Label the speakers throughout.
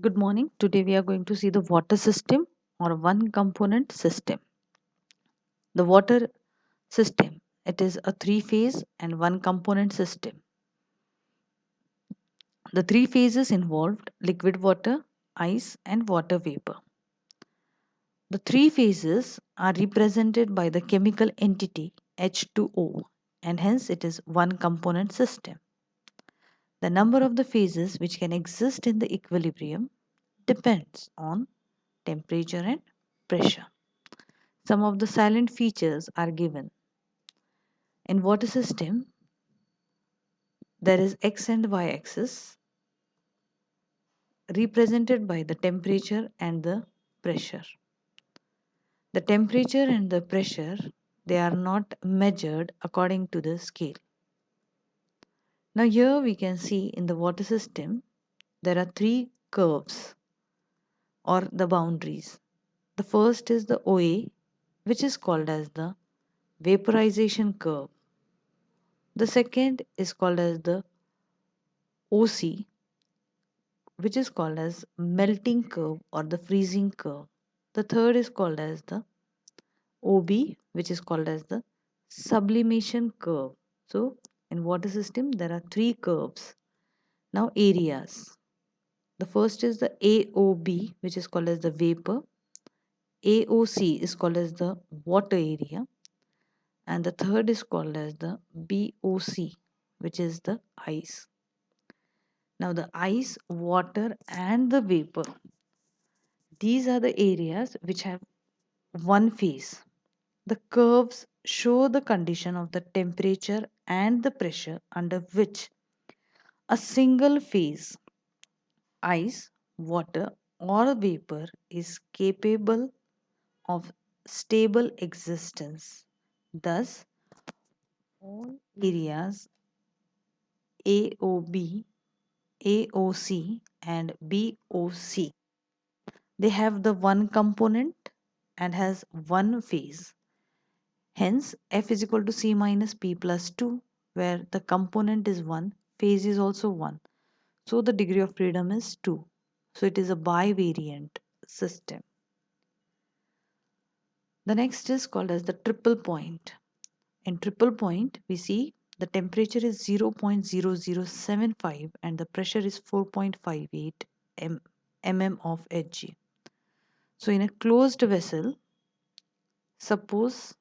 Speaker 1: Good morning. Today we are going to see the water system or one component system. The water system, it is a three phase and one component system. The three phases involved liquid water, ice and water vapor. The three phases are represented by the chemical entity H2O and hence it is one component system. The number of the phases which can exist in the equilibrium depends on temperature and pressure. Some of the silent features are given. In water system, there is x and y axis represented by the temperature and the pressure. The temperature and the pressure, they are not measured according to the scale. Now here we can see in the water system, there are three curves or the boundaries. The first is the OA, which is called as the vaporization curve. The second is called as the OC, which is called as melting curve or the freezing curve. The third is called as the OB, which is called as the sublimation curve. So in water system there are three curves. Now areas. The first is the AOB, which is called as the vapor. AOC is called as the water area, and the third is called as the BOC, which is the ice. Now the ice, water and the vapor, these are the areas which have one phase. The curves show the condition of the temperature and the pressure under which a single phase, ice, water, or vapor, is capable of stable existence. Thus, all areas AOB, AOC, and BOC, they have the one component and has one phase. Hence, F is equal to C minus P plus 2, where the component is 1, phase is also 1. So the degree of freedom is 2. So it is a bivariant system. The next is called as the triple point. In triple point, we see the temperature is 0.0075 and the pressure is 4.58 mm of Hg. So in a closed vessel, suppose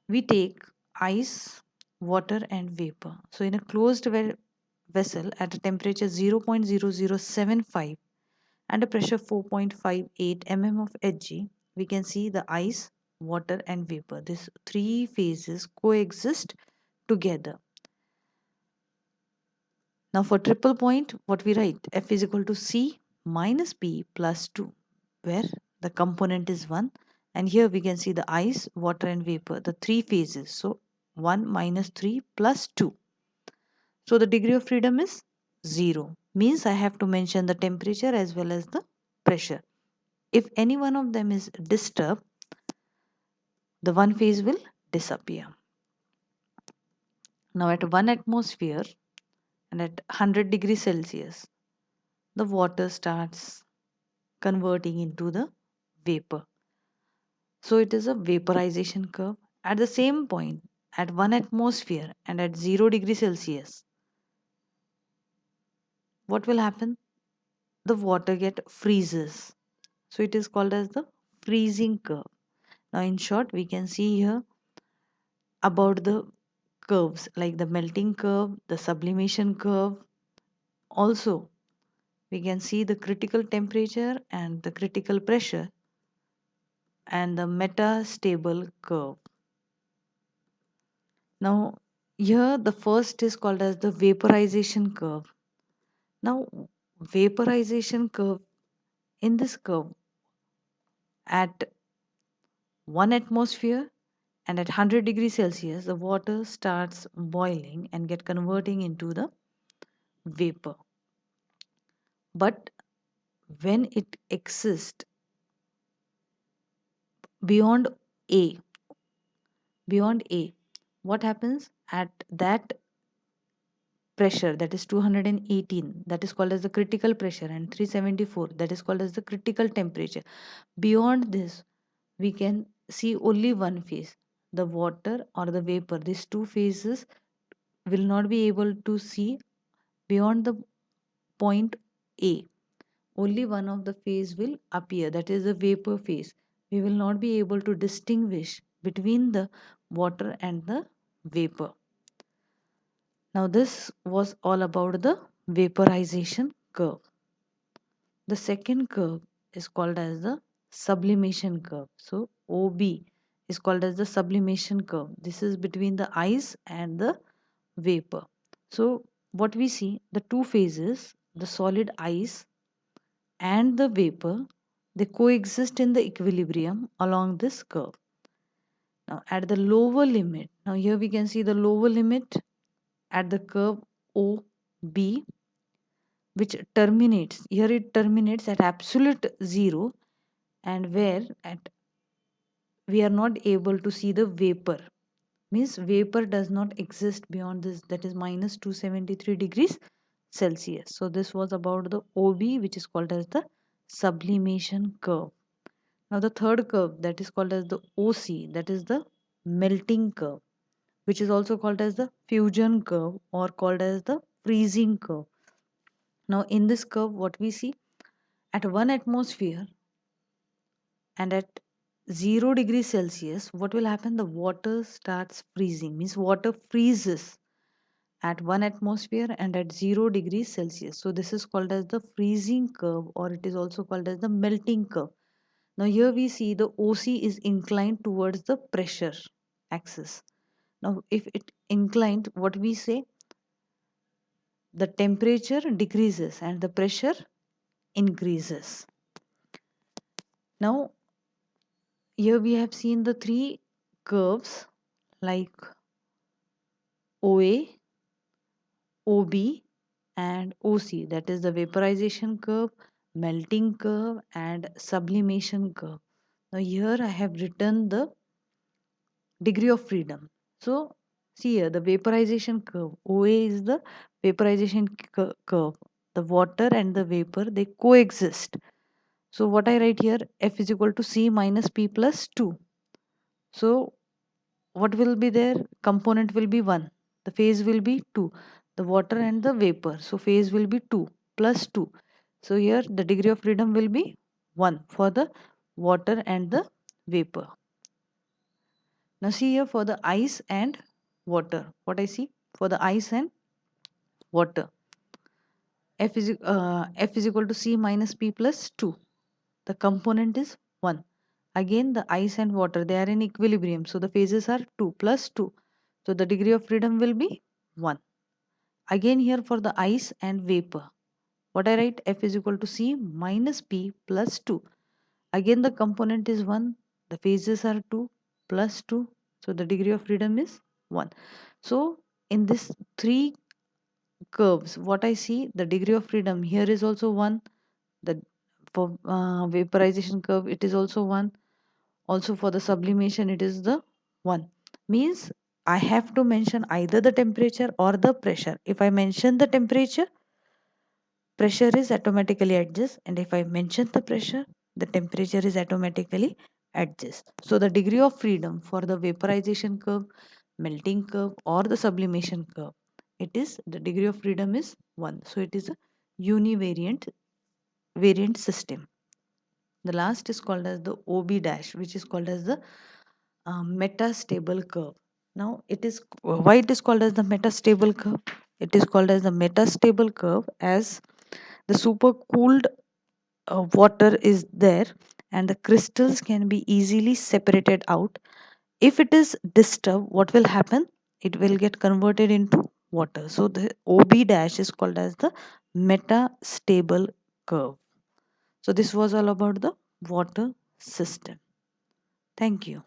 Speaker 1: we take ice, water and vapor. So in a closed vessel at a temperature 0.0075 and a pressure 4.58 mm of Hg, we can see the ice, water and vapor. These three phases coexist together. Now for triple point, what we write? F is equal to C minus P plus 2, where the component is 1. And here we can see the ice, water and vapor, the three phases. So 1 minus 3 plus 2. So the degree of freedom is 0. Means I have to mention the temperature as well as the pressure. If any one of them is disturbed, the one phase will disappear. Now at 1 atmosphere and at 100 degrees Celsius, the water starts converting into the vapor. So it is a vaporization curve. At the same point, at 1 atmosphere and at 0 degrees Celsius, what will happen? The water get freezes. So it is called as the freezing curve. Now in short, we can see here about the curves like the melting curve, the sublimation curve. Also, we can see the critical temperature and the critical pressure and the metastable curve. Now, here the first is called as the vaporization curve. Now, vaporization curve, in this curve, at 1 atmosphere and at 100 degrees Celsius, the water starts boiling and get converting into the vapor. But when it exists beyond A, beyond A, what happens? At that pressure, that is 218, that is called as the critical pressure, and 374, that is called as the critical temperature. Beyond this, we can see only one phase, the water or the vapor. These two phases will not be able to see beyond the point A. Only one of the phase will appear, that is the vapor phase. We will not be able to distinguish between the water and the vapor. Now, this was all about the vaporization curve. The second curve is called as the sublimation curve. So, OB is called as the sublimation curve. This is between the ice and the vapor. So, what we see, the two phases, the solid ice and the vapor, they coexist in the equilibrium along this curve. Now, at the lower limit, now here we can see the lower limit at the curve OB, which terminates, here it terminates at absolute zero, and where at we are not able to see the vapor, means vapor does not exist beyond this, that is minus 273 degrees Celsius. So this was about the OB, which is called as the sublimation curve. Now the third curve, that is called as the OC, that is the melting curve, which is also called as the fusion curve or called as the freezing curve. Now in this curve, what we see, at 1 atmosphere and at 0 degrees Celsius, what will happen? The water starts freezing, means water freezes at 1 atmosphere and at 0 degrees Celsius. So this is called as the freezing curve, or it is also called as the melting curve. Now here we see the OC is inclined towards the pressure axis. Now if it inclined, what we say, the temperature decreases and the pressure increases. Now here we have seen the three curves like OA, OB and OC, that is the vaporization curve, melting curve and sublimation curve. Now here I have written the degree of freedom. So see here the vaporization curve, OA is the vaporization curve. The water and the vapor, they coexist. So what I write here, F is equal to C minus P plus 2. So what will be there? Component will be 1. The phase will be 2. The water and the vapor. So phase will be 2 plus 2. So here the degree of freedom will be 1 for the water and the vapor. Now see here for the ice and water. What I see for the ice and water. F is equal to C minus P plus 2. The component is 1. Again the ice and water, they are in equilibrium. So the phases are 2 plus 2. So the degree of freedom will be 1. Again here for the ice and vapor. What I write? F is equal to C minus P plus 2. Again the component is 1. The phases are 2 plus 2. So the degree of freedom is 1. So in this three curves, what I see, the degree of freedom here is also 1. The for vaporization curve, it is also 1. Also for the sublimation, it is the 1. Means I have to mention either the temperature or the pressure. If I mention the temperature, pressure is automatically adjust, and if I mention the pressure, the temperature is automatically adjust. So the degree of freedom for the vaporization curve, melting curve or the sublimation curve, it is the degree of freedom is 1. So it is a univariant variant system. The last is called as the OB dash, which is called as the metastable curve. Now it is, why it is called as the metastable curve? It is called as the metastable curve as the supercooled water is there and the crystals can be easily separated out. If it is disturbed, what will happen? It will get converted into water. So the OB dash is called as the metastable curve. So this was all about the water system. Thank you.